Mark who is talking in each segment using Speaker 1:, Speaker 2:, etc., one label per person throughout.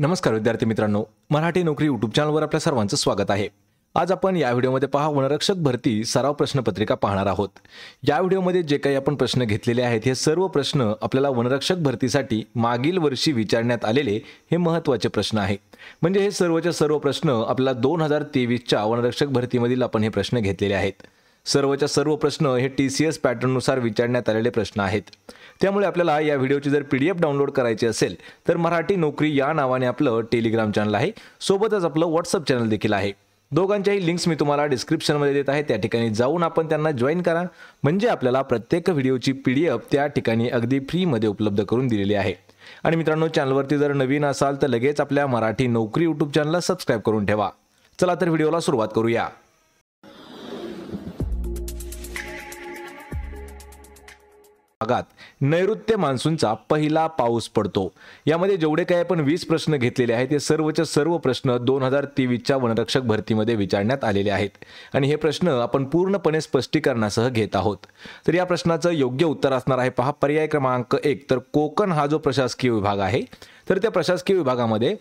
Speaker 1: नमस्कार विद्यार्थी मित्रांनो, मराठी नोकरी यूट्यूब चॅनलवर आपल्या सर्वांचं स्वागत आहे। आज आपण या व्हिडिओमध्ये वनरक्षक भरती सराव प्रश्नपत्रिका पाहणार आहोत। या व्हिडिओमध्ये जे काही आपण प्रश्न घेतलेले आहेत हे सर्व प्रश्न आपल्याला वनरक्षक भरतीसाठी मागील वर्षी विचारण्यात आलेले हे महत्त्वाचे प्रश्न आहे। म्हणजे हे सर्वचे सर्व प्रश्न आपल्याला 2023 च्या वनरक्षक भरतीमधील आपण हे प्रश्न घेतलेले आहेत। सर्वच्या सर्व प्रश्न हे TCS पॅटर्ननुसार विचारण्यात आलेले प्रश्न आहेत। त्यामुळे आपल्याला या व्हिडिओची जर PDF डाउनलोड करायची असेल तर मराठी नोकरी या नावाने आपलं टेलिग्राम चॅनल आहे, सोबतच आपलं WhatsApp चॅनल देखील आहे। दोघांच्याही लिंक्स मी तुम्हाला डिस्क्रिप्शन मध्ये देत आहे, त्या ठिकाणी जाऊन आपण त्यांना जॉइन करा। म्हणजे आपल्याला प्रत्येक व्हिडिओची PDF त्या ठिकाणी अगदी फ्री मध्ये उपलब्ध करून दिलेली आहे। आणि मित्रांनो, चॅनलवरती जर नवीन असाल तर लगेच आपल्या मराठी नोकरी यूट्यूब चॅनलला सबस्क्राइब करून ठेवा। चला तर व्हिडिओला सुरुवात करूया। भागात नैऋत्य मान्सूनचा पहिला पाऊस पडतो। यामध्ये जेवढे काही आपण 20 प्रश्न घेतलेले आहेत ते सर्वचे सर्व प्रश्न 2023 च्या वनरक्षक भरतीमध्ये विचारण्यात आलेले आहेत आणि हे प्रश्न आपण पूर्णपणे स्पष्टीकरणासह घेत आहोत। तर या प्रश्नाचं योग्य उत्तर असणार आहे पहा पर्याय क्रमांक 1। तर कोकण हा जो प्रशासकीय विभाग आहे तर त्या प्रशासकीय विभागामध्ये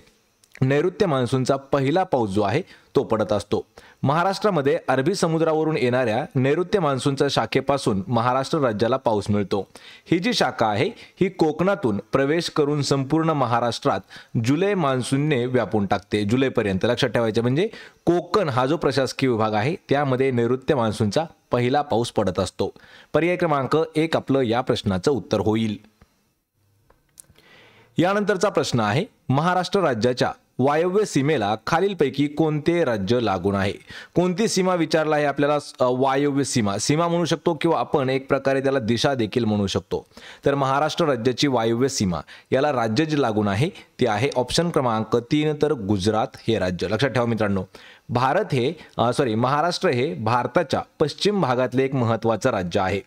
Speaker 1: नैऋत्य मान्सूनचा पहिला पाऊस जो आहे तो पडत असतो। महाराष्ट्रामध्ये अरबी समुद्रावरून येणाऱ्या नैऋत्य मान्सूनच्या शाखेपासून महाराष्ट्र राज्याला पाऊस मिळतो। ही जी शाखा आहे ही कोकणातून प्रवेश करून संपूर्ण महाराष्ट्रात जुलै मान्सूनने व्यापून टाकते। जुलैपर्यंत लक्षात ठेवायचे, म्हणजे कोकण हा जो प्रशासकीय विभाग आहे त्यामध्ये नैऋत्य मान्सूनचा पहिला पाऊस पडत असतो। पर्याय क्रमांक 1 आपलं या प्रश्नाचं उत्तर होईल। यानंतरचा प्रश्न आहे, महाराष्ट्र राज्याच्या वायव्य सीमेला खालीलपैकी कोणते राज्य लागून आहे? कोणती सीमा विचारला आहे आपल्याला? वायव्य सीमा सीमा म्हणू शकतो किंवा आपण एक प्रकारे त्याला दिशा देखील म्हणू शकतो। तर महाराष्ट्र राज्याची वायव्य सीमा याला राज्य जे लागून आहे ते आहे ऑप्शन क्रमांक 3 तर गुजरात हे राज्य। लक्षात ठेवा मित्रांनो, महाराष्ट्र हे भारताच्या पश्चिम भागातले एक महत्त्वाचं राज्य आहे।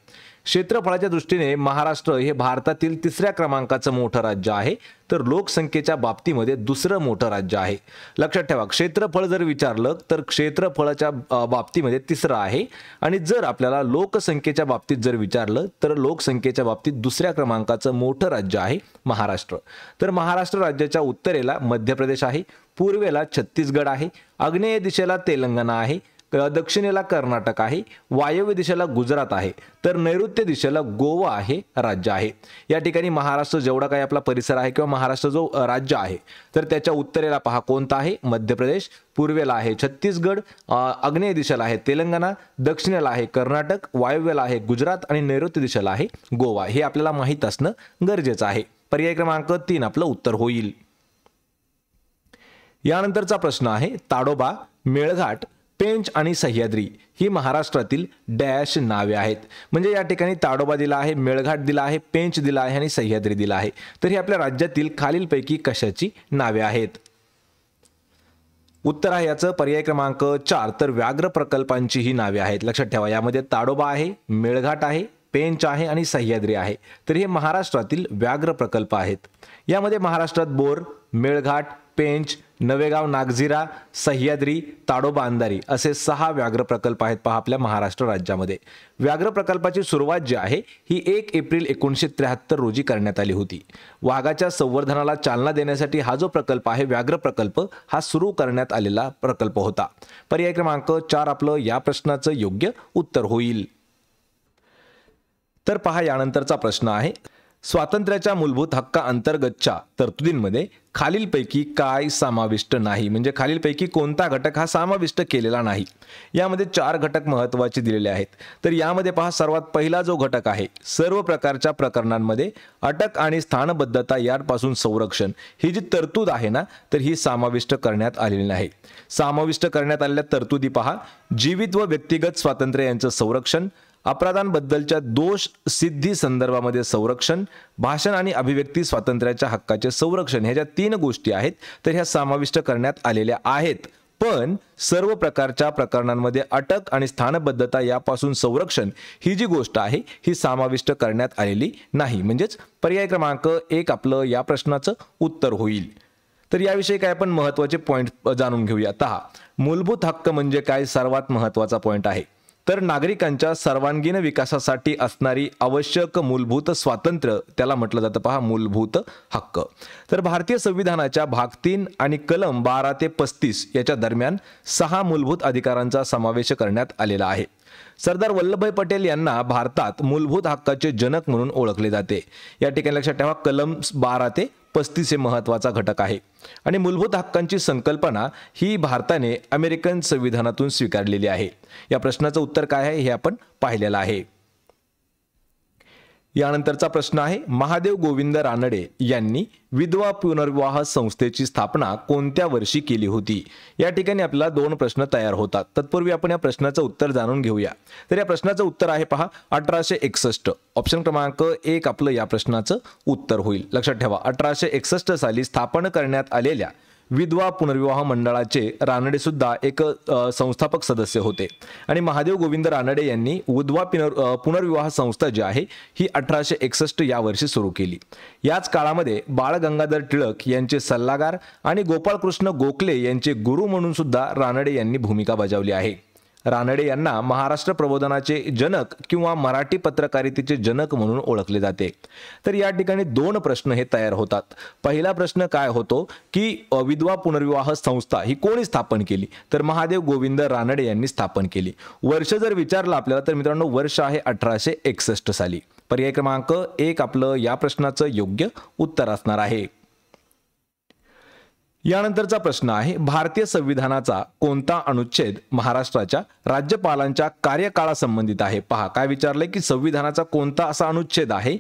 Speaker 1: क्षेत्रफळाच्या दृष्टीने महाराष्ट्र हे भारतातील 3ऱ्या क्रमांकाचं मोठं राज्य आहे, तर लोकसंख्येच्या बाबतीमध्ये दुसरं मोठं राज्य आहे। लक्षात ठेवा, क्षेत्रफळ जर विचारलं तर क्षेत्रफळाच्या बाबतीमध्ये 3रं आहे आणि जर आपल्याला लोकसंख्येच्या बाबतीत जर विचारलं तर लोकसंख्येच्या बाबतीत 2ऱ्या क्रमांकाचं मोठं राज्य आहे महाराष्ट्र। तर महाराष्ट्र राज्याच्या उत्तरेला मध्य प्रदेश आहे, पूर्वेला छत्तीसगड आहे, आग्नेय दिशेला तेलंगणा आहे, दक्षिणेला कर्नाटक आहे, वायव्य दिशेला गुजरात आहे, तर नैऋत्य दिशेला गोवा आहे राज्य आहे। या ठिकाणी महाराष्ट्र जेवढा काही आपला परिसर आहे किंवा महाराष्ट्र जो राज्य आहे तर त्याच्या उत्तरेला पहा कोणता आहे? मध्य प्रदेश, पूर्वेला आहे छत्तीसगड, आग्नेय दिशेला आहे तेलंगणा, दक्षिणेला आहे कर्नाटक, वायव्येला आहे गुजरात आणि नैऋत्य दिशेला आहे गोवा। हे आपल्याला माहित असणं गरजेचं आहे। पर्याय क्रमांक 3 आपलं उत्तर होईल। यानंतरचा प्रश्न आहे, ताडोबा, मेळघाट, पेंच आणि सह्याद्री ही महाराष्ट्रातील डॅश नावे आहेत। म्हणजे या ठिकाणी ताडोबा दिला आहे, मेळघाट दिला आहे, पेंच दिला आहे आणि सह्याद्री दिला आहे। तर ही आपल्या राज्यातील खालीलपैकी कशाची नावे आहेत? उत्तर आहे याचं पर्याय क्रमांक 4 तर व्याघ्र प्रकल्पांची ही नावे आहेत। लक्षात ठेवा, यामध्ये ताडोबा आहे, मेळघाट आहे, पेंच आहे आणि सह्याद्री आहे। तर हे महाराष्ट्रातील व्याघ्र प्रकल्प आहेत। यामध्ये महाराष्ट्रात बोर, मेळघाट, पेंच, नवेगाव नागझिरा, सह्याद्री, ताडोबा अंधारी असे 6 व्याघ्र प्रकल्प आहेत पहा आपल्या महाराष्ट्र राज्यामध्ये। व्याघ्र प्रकल्पाची सुरुवात जी आहे ही 1 एप्रिल 1973 रोजी करण्यात आली होती। वाघाच्या संवर्धनाला चालना देण्यासाठी हा जो प्रकल्प आहे व्याघ्र प्रकल्प हा सुरू करण्यात आलेला प्रकल्प होता। पर्याय क्रमांक 4 आपलं या प्रश्नाचं योग्य उत्तर होईल। तर पहा यानंतरचा प्रश्न आहे, स्वातंत्र्याच्या मूलभूत हक्काअंतर्गतच्या तरतुदींमध्ये खालीलपैकी काय समाविष्ट नाही? म्हणजे खालीलपैकी कोणता घटक हा समाविष्ट केलेला नाही? यामध्ये 4 घटक महत्त्वाचे दिलेले आहेत। तर यामध्ये पहा सर्वात पहिला जो घटक आहे, सर्व प्रकारच्या प्रकरणांमध्ये अटक आणि स्थानबद्धता यापासून संरक्षण ही जी तरतूद आहे ना तर ही समाविष्ट करण्यात आलेली नाही। समाविष्ट करण्यात आलेल्या तरतुदी पहा, जीवित व व्यक्तिगत स्वातंत्र्य यांचं संरक्षण, अपराधांबद्दलच्या दोष सिद्धी संदर्भामध्ये संरक्षण, भाषण आणि अभिव्यक्ती स्वातंत्र्याच्या हक्काचे संरक्षण, ह्या ज्या 3 गोष्टी आहेत तर ह्या समाविष्ट करण्यात आलेल्या आहेत। पण सर्व प्रकारच्या प्रकरणांमध्ये अटक आणि स्थानबद्धता यापासून संरक्षण ही जी गोष्ट आहे ही समाविष्ट करण्यात आलेली नाही। म्हणजेच पर्याय क्रमांक 1 आपलं या प्रश्नाचं उत्तर होईल। तर याविषयी काय आपण महत्त्वाचे पॉइंट जाणून घेऊया। मूलभूत हक्क म्हणजे काय? सर्वात महत्त्वाचा पॉइंट आहे। तर नागरिकांच्या सर्वांगीण विकासासाठी असणारी आवश्यक मूलभूत स्वातंत्र्य त्याला म्हटलं जातं पहा मूलभूत हक्क। तर भारतीय संविधानाच्या भाग 3 आणि कलम 12 ते 35 याच्या दरम्यान 6 मूलभूत अधिकारांचा समावेश करण्यात आलेला आहे। सरदार वल्लभभाई पटेल यांना भारतात मूलभूत हक्काचे जनक म्हणून ओळखले जाते। या ठिकाणी लक्षात ठेवा कलम 12 ते 35 हे महत्त्वाचा घटक आहे आणि मूलभूत हक्कांची संकल्पना ही भारताने अमेरिकन संविधानातून स्वीकारलेली आहे। या प्रश्नाचं उत्तर काय आहे हे आपण पाहिलेलं आहे। यानंतरचा प्रश्न आहे महादेव गोविंद रानडे यांनी विधवा पुनर्विवाह संस्थेची स्थापना कोणत्या वर्षी केली होती। या ठिकाणी आपल्याला 2 प्रश्न तयार होतात। तत्पूर्वी आपण या प्रश्नाचं उत्तर जाणून घेऊया। तर या प्रश्नाचं उत्तर आहे पहा 1861। ऑप्शन क्रमांक 1 आपलं या प्रश्नाचं उत्तर होईल। लक्षात ठेवा 1861 साली स्थापन करण्यात आलेल्या विधवा पुनर्विवाह मंडळाचे रानडे सुद्धा एक संस्थापक सदस्य होते आणि महादेव गोविंद रानडे यांनी विधवा पुनर्विवाह संस्था जी आहे ही 1861 या वर्षी सुरू केली। याच काळामध्ये बाळ गंगाधर टिळक यांचे सल्लागार आणि गोपाळकृष्ण गोखले यांचे गुरु म्हणून सुद्धा रानडे यांनी भूमिका बजावली आहे। रानडे यांना महाराष्ट्र प्रबोधनाचे जनक किंवा मराठी पत्रकारितेचे जनक म्हणून ओळखले जाते। तर या ठिकाणी 2 प्रश्न हे तयार होतात। पहिला प्रश्न काय होतो की विधवा पुनर्विवाह संस्था ही कोणी स्थापन केली, तर महादेव गोविंद रानडे यांनी स्थापन केली। वर्ष जर विचारलं आपल्याला तर मित्रांनो वर्ष आहे 1861 साली। पर्याय क्रमांक 1 आपलं या प्रश्नाचं योग्य उत्तर असणार आहे। यानंतरचा प्रश्न आहे भारतीय संविधानाचा कोणता अनुच्छेद महाराष्ट्राच्या राज्यपालांच्या कार्यकाळासंबंधित आहे। पहा काय विचारलंय की संविधानाचा कोणता असा अनुच्छेद आहे,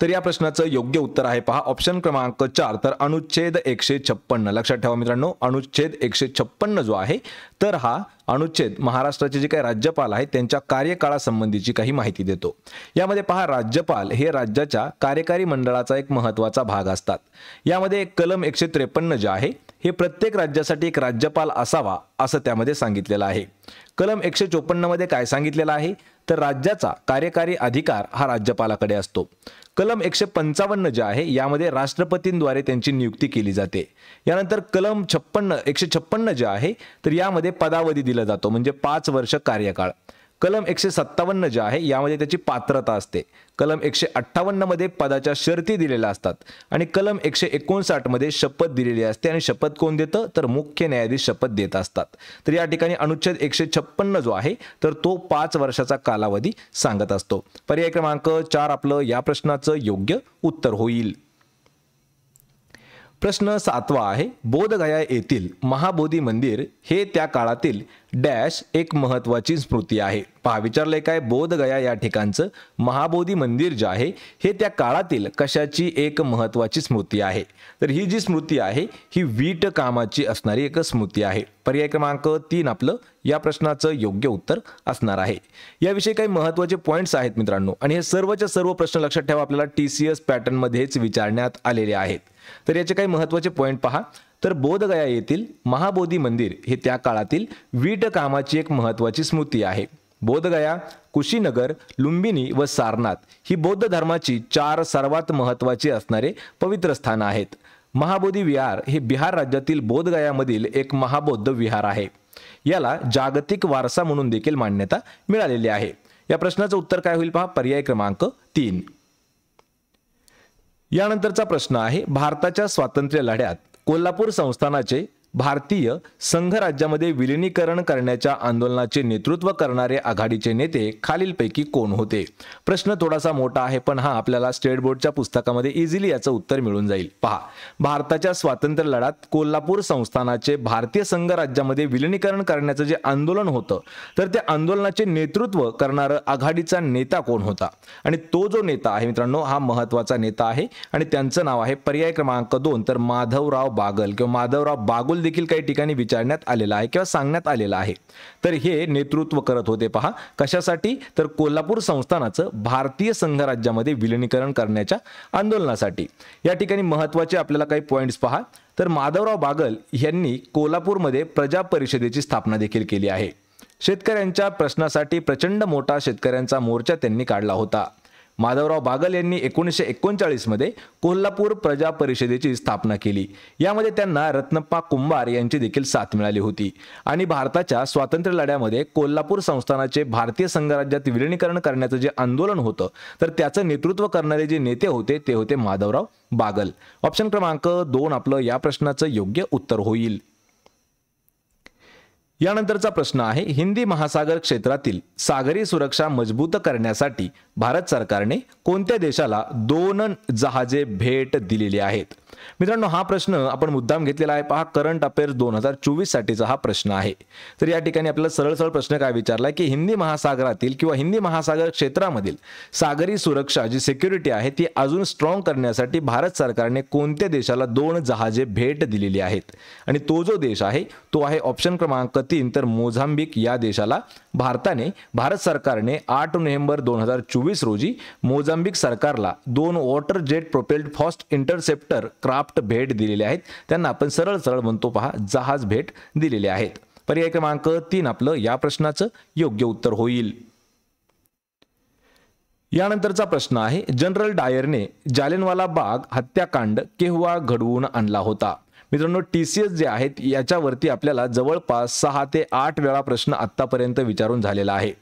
Speaker 1: तर या प्रश्नाचं योग्य उत्तर आहे पहा ऑप्शन क्रमांक 4 तर अनुच्छेद 156। लक्षात ठेवा मित्रांनो अनुच्छेद 156 जो आहे तर हा अनुच्छेद महाराष्ट्राचे जे काही राज्यपाल आहेत त्यांच्या कार्यकाळासंबंधीची काही माहिती देतो। यामध्ये पहा राज्यपाल हे राज्याच्या कार्यकारी मंडळाचा एक महत्त्वाचा भाग असतात। यामध्ये कलम 153 जे आहे हे प्रत्येक राज्यासाठी एक राज्यपाल असावा असं त्यामध्ये सांगितलेलं आहे। कलम 154 मध्ये काय सांगितलेलं आहे तर राज्याचा कार्यकारी अधिकार हा राज्यपालाकडे असतो। कलम 155 जे आहे यामध्ये राष्ट्रपतींद्वारे त्यांची नियुक्ती केली जाते। यानंतर कलम 156 जे आहे तर यामध्ये पदावधी दिला जातो म्हणजे 5 वर्ष कार्यकाळ। कलम 157 जे आहे यामध्ये त्याची पात्रता असते। कलम 158 मध्ये पदाच्या शर्ती दिलेल्या असतात आणि कलम 159 मध्ये शपथ दिलेली असते आणि शपथ कोण देतं तर मुख्य न्यायाधीश शपथ देत असतात। तर या ठिकाणी अनुच्छेद 156 जो आहे तर तो 5 वर्षाचा कालावधी सांगत असतो। पर्याय क्रमांक 4 आपलं या प्रश्नाचं योग्य उत्तर होईल। प्रश्न 7वा आहे बोधगया येथील महाबोधी मंदिर हे त्या काळातील डॅश एक महत्त्वाची स्मृती आहे। पहा विचारलंय काय बोधगया या ठिकाणचं महाबोधी मंदिर जे आहे हे त्या काळातील कशाची एक महत्त्वाची स्मृती आहे, तर ही जी स्मृती आहे ही वीट कामाची असणारी एक स्मृती आहे। पर्याय क्रमांक 3 आपलं या प्रश्नाचं योग्य उत्तर असणार आहे। याविषयी काही महत्त्वाचे पॉइंट्स आहेत मित्रांनो आणि हे सर्वच्या सर्व प्रश्न लक्षात ठेवा आपल्याला TCS पॅटर्न मध्येच विचारण्यात आलेले आहेत। तर याचे काही महत्त्वाचे पॉइंट पहा तर बोधगया येथील महाबोधी मंदिर हे त्या काळातील वीट कामाची एक महत्त्वाची स्मृती आहे। बोधगया, कुशीनगर, लुंबिनी व सारनाथ ही बौद्ध धर्माची 4 सर्वात महत्त्वाची असणारे पवित्र स्थान आहेत। महाबोधी विहार हे बिहार राज्यातील बोधगयामधील एक महाबौद्ध विहार आहे। याला जागतिक वारसा म्हणून देखील मान्यता मिळालेली आहे। या प्रश्नाचं उत्तर काय होईल पहा पर्याय क्रमांक 3। यानंतरचा प्रश्न आहे भारताच्या स्वातंत्र्य लढ्यात कोल्हापूर संस्थानाचे भारतीय संघ राज्यामध्ये विलीनीकरण करण्याच्या आंदोलनाचे नेतृत्व करणारे आघाडीचे नेते खालीलपैकी कोण होते। प्रश्न थोडासा मोठा आहे पण हा आपल्याला स्टेट बोर्डच्या पुस्तकामध्ये इझिली याचं उत्तर मिळून जाईल। पहा भारताच्या स्वातंत्र्य लढ्यात कोल्हापूर संस्थानाचे भारतीय संघ राज्यामध्ये विलीनीकरण करण्याचं जे आंदोलन होतं तर त्या आंदोलनाचे नेतृत्व करणारा आघाडीचा नेता कोण होता आणि तो जो नेता आहे मित्रांनो हा महत्त्वाचा नेता आहे आणि त्यांचं नाव आहे पर्याय क्रमांक 2 तर माधवराव बागल किंवा माधवराव बागुल देखील काही ठिकाणी विचारण्यात आलेला आहे किंवा सांगण्यात आलेला आहे। तर हे नेतृत्व करत होते पहा कशासाठी तर कोल्हापूर संस्थानाचं भारतीय संघ राज्यामध्ये विलीनीकरण करण्याच्या आंदोलनासाठी। या ठिकाणी महत्त्वाचे आपल्याला काही पॉइंट्स पहा तर माधवराव बागल यांनी कोल्हापूरमध्ये प्रजा परिषदेची स्थापना देखील केली आहे। शेतकऱ्यांच्या प्रश्नासाठी प्रचंड मोठा शेतकऱ्यांचा मोर्चा त्यांनी काढला होता। माधवराव बागल यांनी 1939 मध्ये कोल्हापूर प्रजा परिषदेची स्थापना केली। यामध्ये त्यांना रत्नप्पा कुंभार यांची देखील साथ मिळाली होती आणि भारताच्या स्वातंत्र्य लढ्यामध्ये कोल्हापूर संस्थानाचे भारतीय संघराज्यात विलीनीकरण करण्याचं जे आंदोलन होतं तर त्याचं नेतृत्व करणारे जे नेते होते ते होते माधवराव बागल। ऑप्शन क्रमांक 2 आपलं या प्रश्नाचं योग्य उत्तर होईल। यानंतरचा प्रश्न आहे, हिंदी महासागर क्षेत्रातील सागरी सुरक्षा मजबूत करण्यासाठी भारत सरकारने कोणत्या देशाला 2 जहाजे भेट दिलेली आहेत? मित्रांनो, हा प्रश्न आपण मुद्दाम घेतलेला आहे। पहा, करंट अफेअर्स 2024 साठीचा हा प्रश्न आहे। तर या ठिकाणी आपल्याला सरळ प्रश्न काय विचारलाय की हिंदी महासागरातील किंवा हिंदी महासागर क्षेत्रामधील सागरी सुरक्षा जी सिक्युरिटी आहे ती अजून स्ट्रॉंग करण्यासाठी भारत सरकारने कोणत्या देशाला 2 जहाजे भेट दिलेली आहेत? आणि तो जो देश आहे तो आहे ऑप्शन क्रमांक 3 तर मोझांबिक या देशाला भारत सरकारने 8 नोव्हेंबर 2024 रोजी मोझांबिक सरकारला 2 water jet propelled fast interceptor craft भेट दिलेले आहेत। त्यांना आपण सरळ म्हणतो पहा जहाज भेट दिलेले आहेत। पर्याय क्रमांक 3 आपलं या प्रश्नाचं योग्य उत्तर होईल। यानंतरचा प्रश्न आहे, जनरल डायरने जालियनवाला बाग हत्याकांड केव्हा घडवून आणला होता? मित्रांनो, TCS जे आहेत याच्यावरती आपल्याला जवळपास 6 ते 8 वेळा प्रश्न आतापर्यंत विचारून झालेला आहे।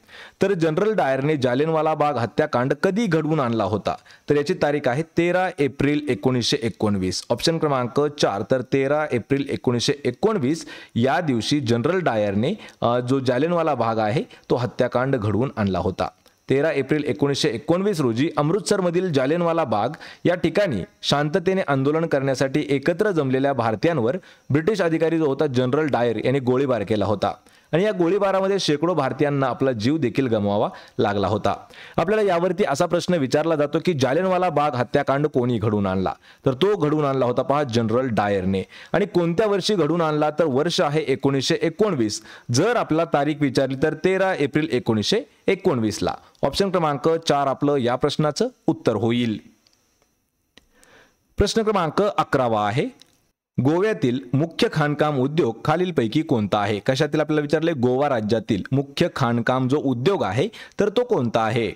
Speaker 1: तर जनरल डायरने जालियनवाला बाग हत्याकांड कधी घडवून आणला होता? तर याची तारीख आहे 13 एप्रिल 1919। ऑप्शन क्रमांक 4 तर 13 एप्रिल 1919 या दिवशी जनरल डायरने जो जालियनवाला बाग आहे तो हत्याकांड घडवून आणला होता। 13 एप्रिल 1919 रोजी अमृतसरमधील जालियनवाला बाग या ठिकाणी शांततेने आंदोलन करण्यासाठी एकत्र जमलेल्या भारतीयांवर ब्रिटिश अधिकारी जो होता जनरल डायर यांनी गोळीबार केला होता आणि या गोळीबारामध्ये शेकडो भारतीयांना आपला जीव देखील गमवावा लागला होता। आपल्याला यावरती असा प्रश्न विचारला जातो की जालियनवाला बाग हत्याकांड कोणी घडवून आणला? तर तो घडवून आणला होता पहा जनरल डायरने। आणि कोणत्या वर्षी घडवून आणला? तर वर्ष आहे 1919। जर आपला तारीख विचारली तर 13 एप्रिल 1919 ला। ऑप्शन क्रमांक 4 आपलं या प्रश्नाचं उत्तर होईल। प्रश्न क्रमांक 11 आहे, गोव्यातील मुख्य खाणकाम उद्योग खालीलपैकी कोणता आहे? कशातील आपल्याला विचारले? गोवा राज्यातील मुख्य खाणकाम जो उद्योग आहे तर तो कोणता आहे?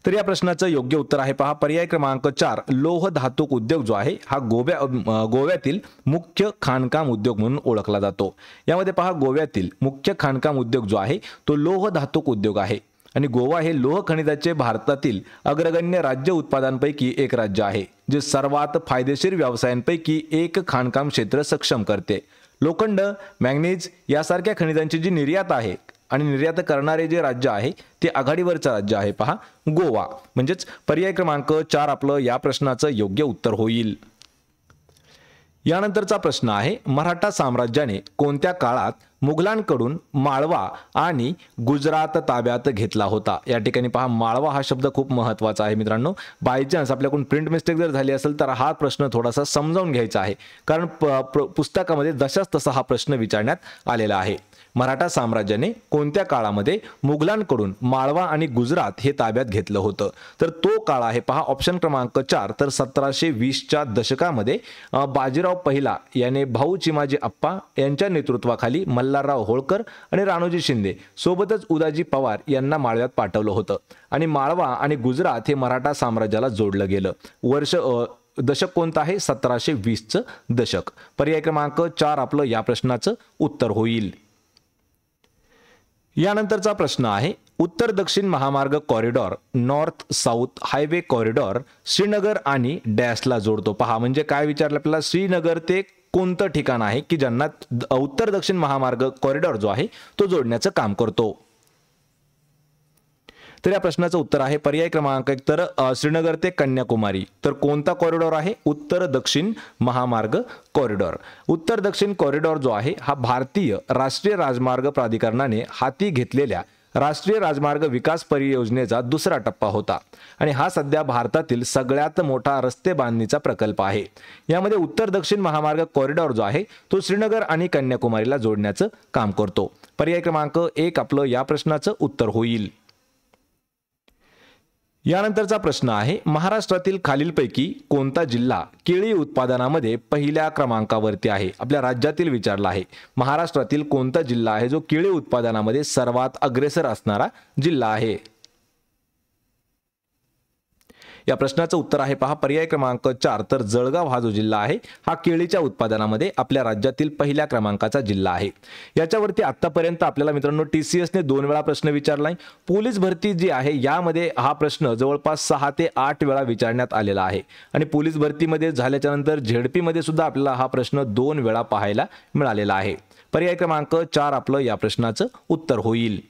Speaker 1: तर या प्रश्नाचं योग्य उत्तर आहे पहा पर्याय क्रमांक 4 लोह धातूक उद्योग जो आहे हा गोव्यातील मुख्य खाणकाम उद्योग म्हणून ओळखला जातो। यामध्ये पहा गोव्यातील मुख्य खाणकाम उद्योग जो आहे तो लोह धातूक उद्योग आहे आणि गोवा हे लोह खनिजाचे भारतातील अग्रगण्य राज्य उत्पादनांपैकी एक राज्य आहे जे सर्वात फायदेशीर व्यवसायांपैकी एक खाणकाम क्षेत्र सक्षम करते। लोखंड, मॅंगनीज यासारख्या खनिजांची जी निर्यात आहे आणि निर्यात करणारे जे राज्य आहे ते आघाडीवरचं राज्य आहे पहा गोवा। म्हणजेच पर्याय क्रमांक 4 आपलं या प्रश्नाचं योग्य उत्तर होईल। यानंतरचा प्रश्न आहे, मराठा साम्राज्याने कोणत्या काळात मुघलांकडून माळवा आणि गुजरात ताब्यात घेतला होता? या ठिकाणी पहा माळवा हा शब्द खूप महत्त्वाचा आहे मित्रांनो। बाय चान्स आपल्याकडून प्रिंट मिस्टेक जर झाली असेल तर हा प्रश्न थोडासा समजावून घ्यायचा आहे कारण पुस्तकामध्ये जशाच तसा हा प्रश्न विचारण्यात आलेला आहे। मराठा साम्राज्याने कोणत्या काळामध्ये मुघलांकडून माळवा आणि गुजरात हे ताब्यात घेतलं होतं? तर तो काळ आहे पहा ऑप्शन क्रमांक 4 तर 1720च्या दशकामध्ये बाजीराव पहिला याने भाऊ चिमाजी अप्पा यांच्या नेतृत्वाखाली मल्हारराव होळकर आणि राणोजी शिंदे सोबतच उदाजी पवार यांना माळव्यात पाठवलं होतं आणि माळवा आणि गुजरात हे मराठा साम्राज्याला जोडलं गेलं। दशक कोणतं आहे? 1720चं दशक। पर्याय क्रमांक 4 आपलं या प्रश्नाचं उत्तर होईल। यानंतरचा प्रश्न आहे, उत्तर दक्षिण महामार्ग corridor north south highway corridor Srinagar आणि डॅशला जोडतो। पहा म्हणजे काय विचारलं आपल्याला, श्रीनगर ते कोणतं ठिकाण आहे की ज्यांना उत्तर दक्षिण महामार्ग कॉरिडॉर जो आहे तो जोडण्याचं काम करतो? तर या प्रश्नाचं उत्तर आहे पर्याय क्रमांक 1 तर श्रीनगर ते कन्याकुमारी। तर कोणता कॉरिडॉर आहे? उत्तर दक्षिण महामार्ग कॉरिडॉर। उत्तर दक्षिण कॉरिडॉर जो आहे हा भारतीय राष्ट्रीय राजमार्ग प्राधिकरणाने हाती घेतलेल्या राष्ट्रीय राजमार्ग विकास परियोजनेचा दुसरा टप्पा होता आणि हा सध्या भारतातील सगळ्यात मोठा रस्ते बांधणीचा प्रकल्प आहे। यामध्ये उत्तर दक्षिण महामार्ग कॉरिडॉर जो आहे तो श्रीनगर आणि कन्याकुमारीला जोडण्याचं काम करतो। पर्याय क्रमांक 1 आपलं या प्रश्नाचं उत्तर होईल। यानंतरचा प्रश्न आहे, महाराष्ट्रातील खालीलपैकी कोणता जिल्हा केळी उत्पादनामध्ये पहिल्या क्रमांकावरती आहे? आपल्या राज्यातील विचारला आहे। महाराष्ट्रातील कोणता जिल्हा आहे जो केळी उत्पादनामध्ये सर्वात अग्रेसर असणारा जिल्हा आहे? या प्रश्नाचं उत्तर आहे पहा पर्याय क्रमांक 4, तर जळगाव हा जो जिल्हा आहे हा केळीच्या उत्पादनामध्ये आपल्या राज्यातील पहिल्या क्रमांकाचा जिल्हा आहे। याच्यावरती आतापर्यंत आपल्याला मित्रांनो TCS ने 2 वेळा प्रश्न विचारलाय। पोलीस भरती जी आहे यामध्ये हा प्रश्न जवळपास 6 ते 8 वेळा विचारण्यात आलेला आहे आणि पोलीस भरतीमध्ये झाल्याच्या नंतर झेडपी मध्ये सुद्धा आपल्याला हा प्रश्न 2 वेळा पाहायला मिळालेला आहे। पर्याय क्रमांक 4 आपलं या प्रश्नाचं उत्तर होईल।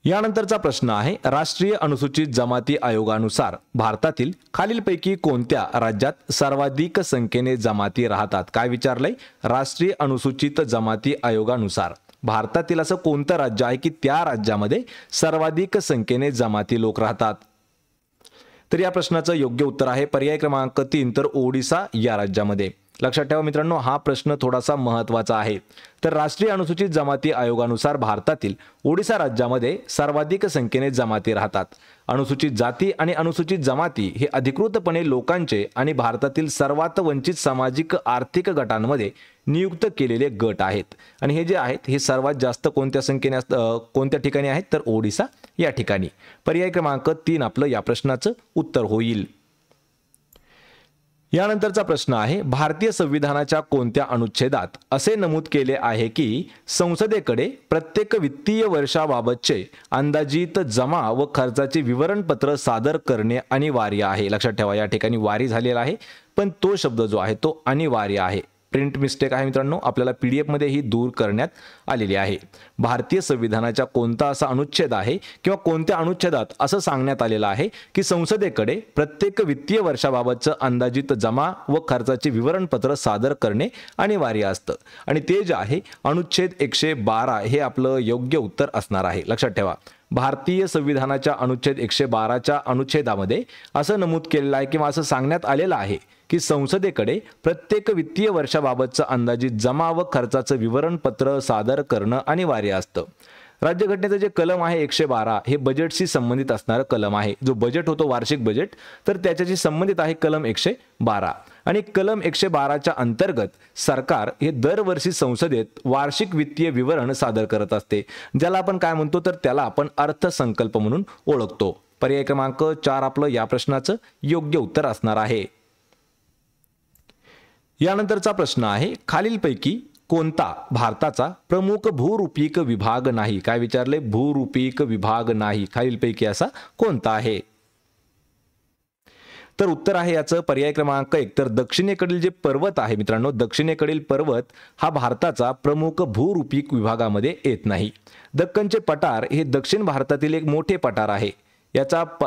Speaker 1: यानंतरचा प्रश्न आहे राष्ट्रीय अनुसूचित जमाती आयोगानुसार भारतातील खालीलपैकी कोणत्या राज्यात सर्वाधिक संख्येने जमाती राहतात? काय विचारलंय? राष्ट्रीय अनुसूचित जमाती आयोगानुसार भारतातील असं कोणतं राज्य आहे की त्या राज्यामध्ये सर्वाधिक संख्येने जमाती लोक राहतात? तर या प्रश्नाचं योग्य उत्तर आहे पर्याय क्रमांक 3, तर ओडिसा या राज्यामध्ये। लक्षात ठेवा मित्रांनो, हा प्रश्न थोडासा महत्त्वाचा आहे। तर राष्ट्रीय अनुसूचित जमाती आयोगानुसार भारतातील ओडिसा राज्यामध्ये सर्वाधिक संख्येने जमाती राहतात। अनुसूचित जाती आणि अनुसूचित जमाती हे अधिकृतपणे लोकांचे आणि भारतातील सर्वात वंचित सामाजिक आर्थिक गटांमध्ये नियुक्त केलेले गट आहेत आणि हे जे आहेत हे सर्वात जास्त कोणत्या ठिकाणी आहेत? तर ओडिसा या ठिकाणी। पर्याय क्रमांक 3 आपलं या प्रश्नाचं उत्तर होईल। यानंतरचा प्रश्न आहे भारतीय संविधानाच्या कोणत्या अनुच्छेदात असे नमूद केले आहे की संसदेकडे प्रत्येक वित्तीय वर्षाबाबतचे अंदाजित जमा व खर्चाचे विवरणपत्र सादर करणे अनिवार्य आहे? लक्षात ठेवा या ठिकाणी वारी झालेला आहे पण तो शब्द जो आहे तो अनिवार्य आहे। प्रिंट मिस्टेक आहे मित्रांनो, आपल्याला PDF मध्ये ही दूर करण्यात आलेली आहे। भारतीय संविधानाच्या कोणता असा अनुच्छेद आहे किंवा कोणत्या अनुच्छेदात असं सांगण्यात आलेलं आहे की संसदेकडे प्रत्येक वित्तीय वर्षाबाबतचं अंदाजित जमा व खर्चाचे विवरणपत्र सादर करणे अनिवार्य असतं आणि ते जे आहे अनुच्छेद 112 हे आपलं योग्य उत्तर असणार आहे। लक्षात ठेवा भारतीय संविधानाच्या अनुच्छेद 112च्या अनुच्छेदामध्ये असं नमूद केलेलं आहे किंवा असं सांगण्यात आलेलं आहे की संसदेकडे प्रत्येक वित्तीय वर्षाबाबतचं अंदाजित जमा व खर्चाचं विवरणपत्र सादर करणं अनिवार्य असतं। राज्यघटनेचं जे कलम आहे 112 हे बजेटशी संबंधित असणारं कलम आहे। जो बजेट होतो वार्षिक बजेट तर त्याच्याशी संबंधित आहे कलम 112 आणि कलम 112च्या अंतर्गत सरकार हे दरवर्षी संसदेत वार्षिक वित्तीय विवरण सादर करत असते, ज्याला आपण काय म्हणतो तर त्याला आपण अर्थसंकल्प म्हणून ओळखतो। पर्याय क्रमांक 4 आपलं या प्रश्नाचं योग्य उत्तर असणार आहे। यानंतरचा प्रश्न आहे खालीलपैकी कोणता भारताचा प्रमुख भूरूपिक विभाग नाही? काय विचारले? भूरूपिक विभाग नाही, खालीलपैकी असा कोणता आहे? तर उत्तर आहे याचं पर्याय क्रमांक 1, तर दक्षिणेकडील जे पर्वत आहे मित्रांनो, दक्षिणेकडील पर्वत हा भारताचा प्रमुख भूरूपिक विभागामध्ये येत नाही। दक्कनचे पठार हे दक्षिण भारतातील एक मोठे पठार आहे।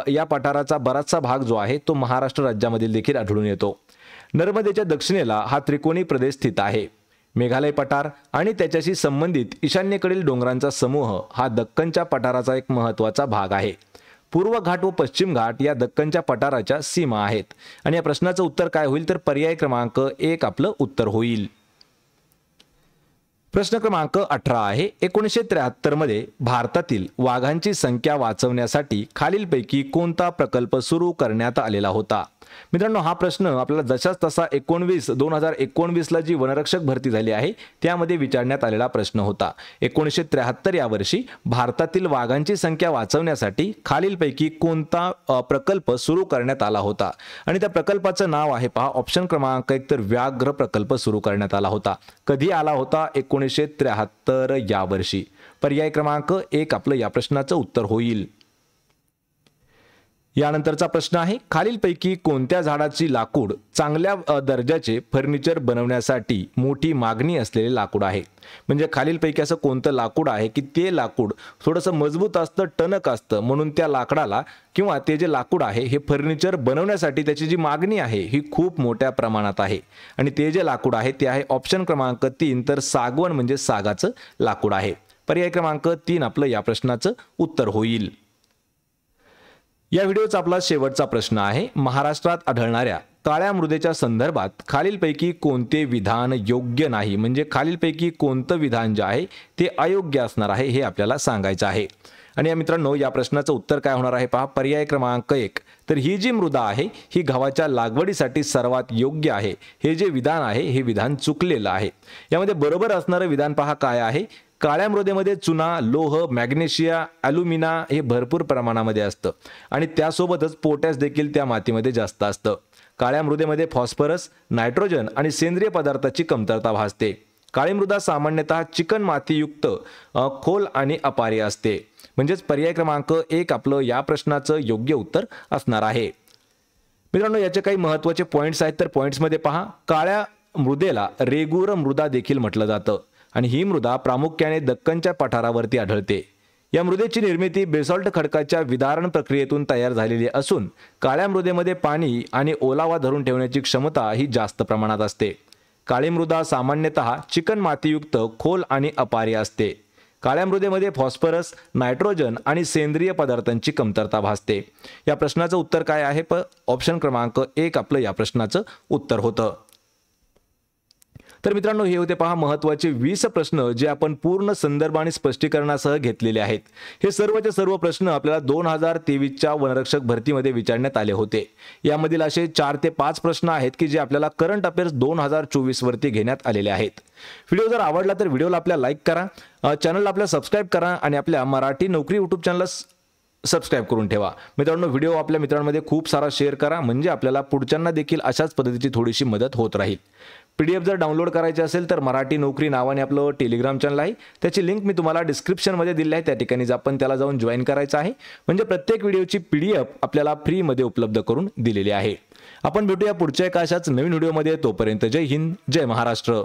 Speaker 1: या पठाराचा बराचसा भाग जो आहे तो महाराष्ट्र राज्यामध्ये देखील आढळून येतो। नर्मदेच्या दक्षिणेला हा त्रिकोणी प्रदेश स्थित आहे। मेघालय पठार आणि त्याच्याशी संबंधित ईशान्येकडील डोंगरांचा समूह हा दक्कनच्या पठाराचा एक महत्त्वाचा भाग आहे। पूर्व घाट व पश्चिम घाट या दक्कनच्या पठाराच्या सीमा आहेत आणि या प्रश्नाचं उत्तर काय होईल? तर पर्याय क्रमांक 1 आपलं उत्तर होईल। प्रश्न क्रमांक 18 आहे 1973 मध्ये भारतातील वाघांची संख्या वाचवण्यासाठी खालीलपैकी कोणता प्रकल्प सुरू करण्यात आलेला होता? मित्रांनो हा प्रश्न आपल्याला जशाच तसा 2019 ला जी वनरक्षक भरती झाली आहे त्यामध्ये विचारण्यात आलेला प्रश्न होता। 1973 या वर्षी भारतातील वाघांची संख्या वाचवण्यासाठी खालीलपैकी कोणता प्रकल्प सुरू करण्यात आला होता आणि त्या प्रकल्पाचं नाव आहे पहा ऑप्शन क्रमांक 1, तर व्याघ्र प्रकल्प सुरू करण्यात आला होता। कधी आला होता? 1973 या वर्षी। पर्याय क्रमांक 1 आपलं या प्रश्नाचं उत्तर होईल। यानंतरचा प्रश्न आहे खालीलपैकी कोणत्या झाडाची लाकूड चांगल्या दर्जाचे फर्निचर बनवण्यासाठी मोठी मागणी असलेले लाकूड आहे? म्हणजे खालीलपैकी असं कोणतं लाकूड आहे की ते लाकूड थोडंसं मजबूत असतं, टणक असतं, म्हणून त्या लाकडाला किंवा ते जे लाकूड आहे हे फर्निचर बनवण्यासाठी त्याची जी मागणी आहे ही खूप मोठ्या प्रमाणात आहे आणि ते जे लाकूड आहे ते आहे ऑप्शन क्रमांक 3, तर सागवण म्हणजे सागाचं लाकूड आहे। पर्याय क्रमांक 3 आपलं या प्रश्नाचं उत्तर होईल। या व्हिडिओचा आपला शेवटचा प्रश्न आहे महाराष्ट्रात आढळणाऱ्या काळ्या मृदेच्या संदर्भात खालीलपैकी कोणते विधान योग्य नाही? म्हणजे खालीलपैकी कोणतं विधान जे आहे ते अयोग्य असणार आहे हे आपल्याला सांगायचं आहे। आणि या मित्रांनो या प्रश्नाचं उत्तर काय होणार आहे पहा पर्याय क्रमांक 1, तर ही जी मृदा आहे ही गव्हाच्या लागवडीसाठी सर्वात योग्य आहे। हे जे विधान आहे हे विधान चुकलेलं आहे। यामध्ये बरोबर असणारं विधान पहा काय आहे? काळ्या मृदेमध्ये चुना, लोह, मॅग्नेशिया, ॲल्युमिना हे भरपूर प्रमाणामध्ये असतं आणि त्यासोबतच पोटॅश देखील त्या मातीमध्ये जास्त असतं. काळ्या मृदेमध्ये फॉस्फरस, नायट्रोजन आणि सेंद्रिय पदार्थाची कमतरता भासते. काळी मृदा सामान्यतः चिकन मातीयुक्त, खोल आणि अपारी असते. म्हणजेच पर्याय क्रमांक 1 आपलं या प्रश्नाचं योग्य उत्तर असणार आहे. मित्रांनो, याचे काही महत्त्वाचे पॉईंट्स आहेत, तर पॉईंट्समध्ये पहा. काळ्या मृदेला रेगूर मृदा देखील म्हटलं जातं आणि ही मृदा प्रामुख्याने दक्कनच्या पठारावरती आढळते. या मृदेची निर्मिती बेसॉल्ट खडकाच्या विदारण प्रक्रियेतून तयार झालेली असून काळ्या मृदेमध्ये पाणी आणि ओलावा धरून ठेवण्याची क्षमता ही जास्त प्रमाणात असते. काळी मृदा सामान्यतः चिकन मातीयुक्त, खोल आणि अपारी असते. काळ्या मृदेमध्ये फॉस्फरस, नायट्रोजन आणि सेंद्रिय पदार्थांची कमतरता भासते. या प्रश्नाचं उत्तर काय आहे? ऑप्शन क्रमांक 1 आपलं या प्रश्नाचं उत्तर होतं. तर मित्रांनो, हे होते पहा महत्त्वाचे 20 प्रश्न जे आपण पूर्ण संदर्भ आणि स्पष्टीकरणासह घेतलेले आहेत. हे सर्वचे सर्व प्रश्न आपल्याला 2023च्या वनरक्षक भरतीमध्ये विचारण्यात आले होते. यामधील असे 4 ते 5 प्रश्न आहेत की जे आपल्याला करंट अफेअर्स 2024 वरती घेण्यात आलेले आहेत. व्हिडिओ जर आवडला तर व्हिडिओला आपल्या लाईक करा, चॅनलला आपल्या सबस्क्राईब करा आणि आपल्या मराठी नोकरी यूट्यूब चॅनलला सबस्क्राईब करून ठेवा. मित्रांनो, व्हिडिओ आपल्या मित्रांमध्ये खूप सारा शेअर करा म्हणजे आपल्याला पुढच्यांना देखील अशाच पद्धतीची थोडीशी मदत होत राहील. PDF जर डाउनलोड करायचे असेल तर मराठी नोकरी नावाने आपलं टेलिग्राम चॅनल आहे, त्याची लिंक मी तुम्हाला डिस्क्रिप्शनमध्ये दिली आहे. त्या ठिकाणी आपण त्याला जाऊन जॉईन करायचं आहे. म्हणजे प्रत्येक व्हिडिओची PDF आपल्याला फ्रीमध्ये उपलब्ध करून दिलेली आहे. आपण भेटूया पुढच्या एका अशाच नवीन व्हिडिओमध्ये. तोपर्यंत जय हिंद, जय महाराष्ट्र.